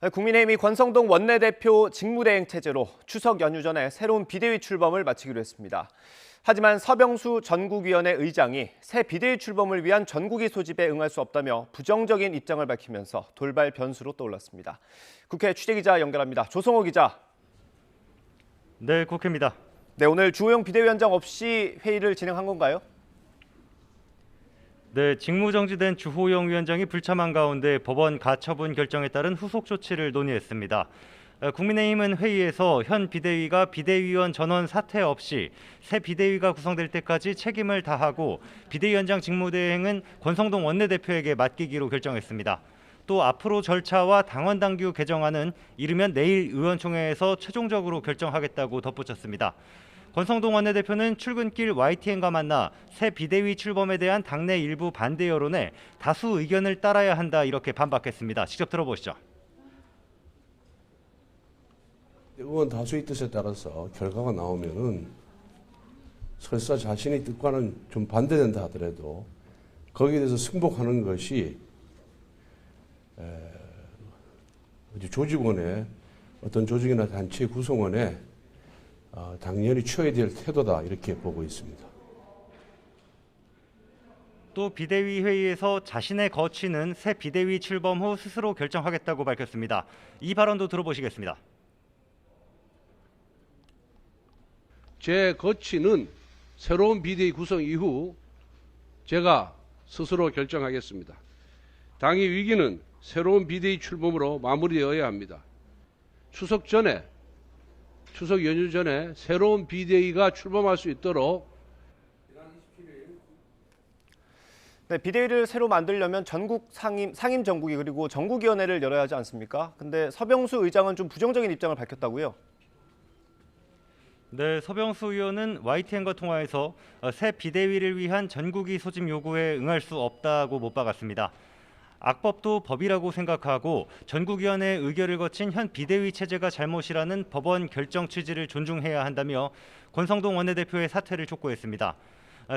국민의힘이 권성동 원내대표 직무대행 체제로 추석 연휴 전에 새로운 비대위 출범을 마치기로 했습니다. 하지만 서병수 전국위원회 의장이 새 비대위 출범을 위한 전국위 소집에 응할 수 없다며 부정적인 입장을 밝히면서 돌발 변수로 떠올랐습니다. 국회 취재기자 연결합니다. 조성호 기자. 네, 국회입니다. 네, 오늘 주호영 비대위원장 없이 회의를 진행한 건가요? 네, 직무정지된 주호영 위원장이 불참한 가운데 법원 가처분 결정에 따른 후속 조치를 논의했습니다. 국민의힘은 회의에서 현 비대위가 비대위원 전원 사퇴 없이 새 비대위가 구성될 때까지 책임을 다하고 비대위원장 직무대행은 권성동 원내대표에게 맡기기로 결정했습니다. 또 앞으로 절차와 당원 당규 개정안은 이르면 내일 의원총회에서 최종적으로 결정하겠다고 덧붙였습니다. 권성동 원내대표는 출근길 YTN과 만나 새 비대위 출범에 대한 당내 일부 반대 여론에 다수 의견을 따라야 한다 이렇게 반박했습니다. 직접 들어보시죠. 의원 다수의 뜻에 따라서 결과가 나오면은 설사 자신의 뜻과는 좀 반대된다 하더라도 거기에 대해서 승복하는 것이 조직원의 어떤 조직이나 단체 구성원의 당연히 취해야 될 태도다 이렇게 보고 있습니다. 또 비대위 회의에서 자신의 거취는 새 비대위 출범 후 스스로 결정하겠다고 밝혔습니다. 이 발언도 들어보시겠습니다. 제 거취는 새로운 비대위 구성 이후 제가 스스로 결정하겠습니다. 당의 위기는 새로운 비대위 출범으로 마무리되어야 합니다. 추석 연휴 전에 새로운 비대위가 출범할 수 있도록 네, 비대위를 새로 만들려면 전국 상임 전국위 그리고 전국위원회를 열어야 하지 않습니까? 근데 서병수 의장은 좀 부정적인 입장을 밝혔다고요? 네, 서병수 의원은 YTN과 통화에서 새 비대위를 위한 전국위 소집 요구에 응할 수 없다고 못 박았습니다. 악법도 법이라고 생각하고 전국위원회 의결을 거친 현 비대위 체제가 잘못이라는 법원 결정 취지를 존중해야 한다며 권성동 원내대표의 사퇴를 촉구했습니다.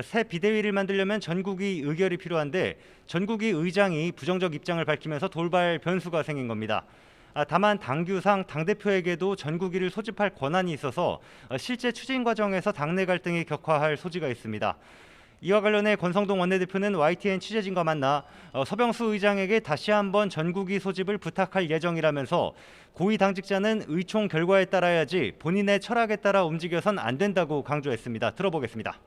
새 비대위를 만들려면 전국위 의결이 필요한데 전국위 의장이 부정적 입장을 밝히면서 돌발 변수가 생긴 겁니다. 다만 당규상 당대표에게도 전국위를 소집할 권한이 있어서 실제 추진 과정에서 당내 갈등이 격화할 소지가 있습니다. 이와 관련해 권성동 원내대표는 YTN 취재진과 만나 서병수 의장에게 다시 한번 전국위 소집을 부탁할 예정이라면서 고위 당직자는 의총 결과에 따라야지 본인의 철학에 따라 움직여선 안 된다고 강조했습니다. 들어보겠습니다.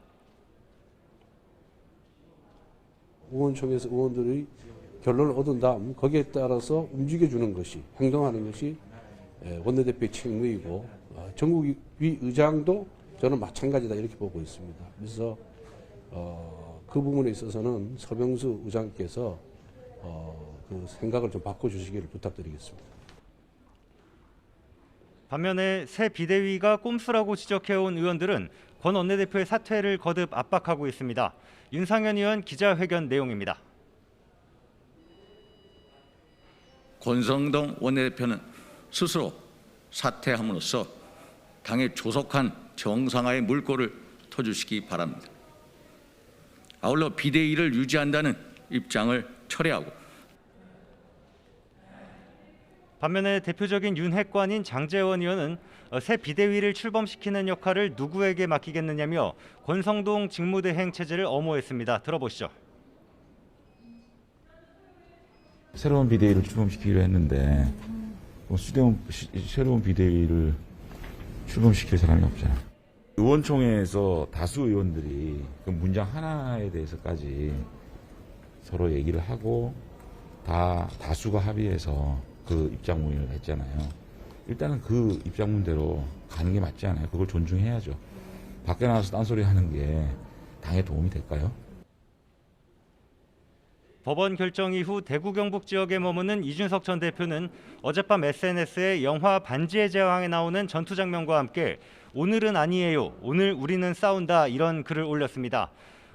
의원총회에서 의원들이 결론을 얻은 다음 거기에 따라서 움직여주는 것이 행동하는 것이 원내대표의 책무이고 전국위 의장도 저는 마찬가지다 이렇게 보고 있습니다. 그래서 그 부분에 있어서는 서병수 의장께서 그 생각을 좀 바꿔주시기를 부탁드리겠습니다. 반면에 새 비대위가 꼼수라고 지적해온 의원들은 권 원내대표의 사퇴를 거듭 압박하고 있습니다. 윤상현 의원 기자회견 내용입니다. 권성동 원내대표는 스스로 사퇴함으로써 당의 조속한 정상화의 물꼬를 터주시기 바랍니다. 아울러 비대위를 유지한다는 입장을 철회하고 반면에 대표적인 윤핵관인 장제원 의원은 새 비대위를 출범시키는 역할을 누구에게 맡기겠느냐며 권성동 직무대행 체제를 엄호했습니다. 들어보시죠. 새로운 비대위를 출범시키기로 했는데 새로운 비대위를 출범시킬 사람이 없잖아. 의원총회에서 다수 의원들이 그 문장 하나에 대해서까지 서로 얘기를 하고 다수가 합의해서 그 입장문을 했잖아요. 일단은 그 입장문대로 가는 게 맞지 않아요. 그걸 존중해야죠. 밖에 나가서 딴소리 하는 게 당에 도움이 될까요? 법원 결정 이후 대구 경북 지역에 머무는 이준석 전 대표는 어젯밤 SNS에 영화 반지의 제왕에 나오는 전투 장면과 함께 오늘은 아니에요. 오늘 우리는 싸운다. 이런 글을 올렸습니다.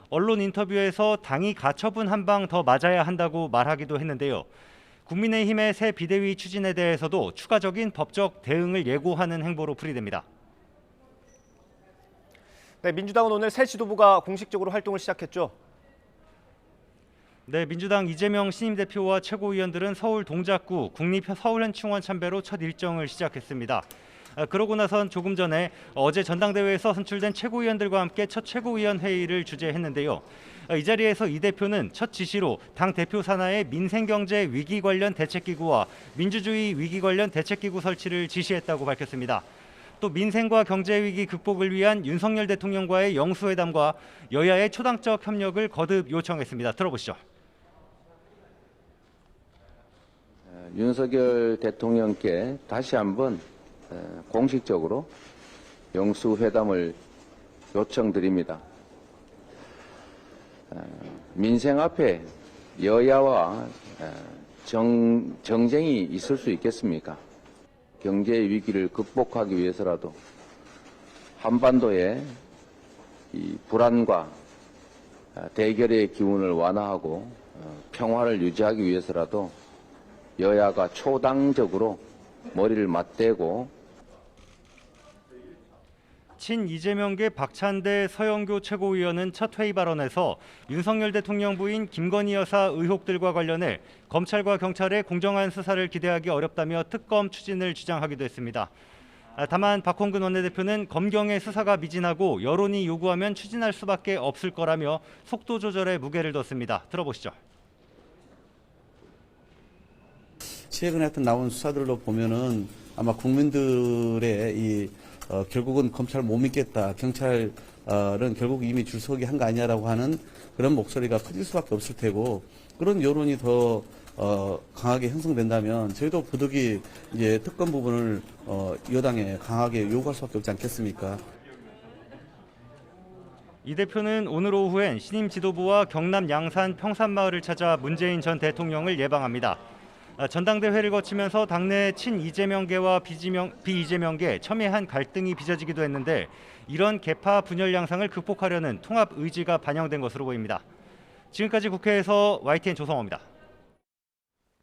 언론 인터뷰에서 당이 가처분 한 방 더 맞아야 한다고 말하기도 했는데요. 국민의힘의 새 비대위 추진에 대해서도 추가적인 법적 대응을 예고하는 행보로 풀이됩니다. 네, 민주당은 오늘 새 지도부가 공식적으로 활동을 시작했죠. 네, 민주당 이재명 신임 대표와 최고위원들은 서울 동작구 국립서울현충원 참배로 첫 일정을 시작했습니다. 그러고 나선 조금 전에 어제 전당대회에서 선출된 최고위원들과 함께 첫 최고위원 회의를 주재했는데요. 이 자리에서 이 대표는 첫 지시로 당 대표 산하의 민생경제 위기 관련 대책기구와 민주주의 위기 관련 대책기구 설치를 지시했다고 밝혔습니다. 또 민생과 경제 위기 극복을 위한 윤석열 대통령과의 영수회담과 여야의 초당적 협력을 거듭 요청했습니다. 들어보시죠. 윤석열 대통령께 다시 한번 공식적으로 영수회담을 요청드립니다. 민생 앞에 여야와 정쟁이 있을 수 있겠습니까? 경제 위기를 극복하기 위해서라도 한반도의 이 불안과 대결의 기운을 완화하고 평화를 유지하기 위해서라도 여야가 초당적으로 머리를 맞대고 친 이재명계 박찬대 서영교 최고위원은 첫 회의 발언에서 윤석열 대통령 부인 김건희 여사 의혹들과 관련해 검찰과 경찰의 공정한 수사를 기대하기 어렵다며 특검 추진을 주장하기도 했습니다. 다만 박홍근 원내대표는 검경의 수사가 미진하고 여론이 요구하면 추진할 수밖에 없을 거라며 속도 조절에 무게를 뒀습니다. 들어보시죠. 최근에 하여튼 나온 수사들로 보면은 아마 국민들의 결국은 검찰 못 믿겠다, 경찰은 결국 이미 줄서기 한 거 아니냐라고 하는 그런 목소리가 커질 수밖에 없을 테고, 그런 여론이 더 강하게 형성된다면 저희도 부득이 이제 특검 부분을 여당에 강하게 요구할 수밖에 없지 않겠습니까? 이 대표는 오늘 오후엔 신임 지도부와 경남 양산 평산마을을 찾아 문재인 전 대통령을 예방합니다. 전당대회를 거치면서 당내 친 이재명계와 비이재명계 첨예한 갈등이 빚어지기도 했는데 이런 계파 분열 양상을 극복하려는 통합 의지가 반영된 것으로 보입니다. 지금까지 국회에서 YTN 조성호입니다.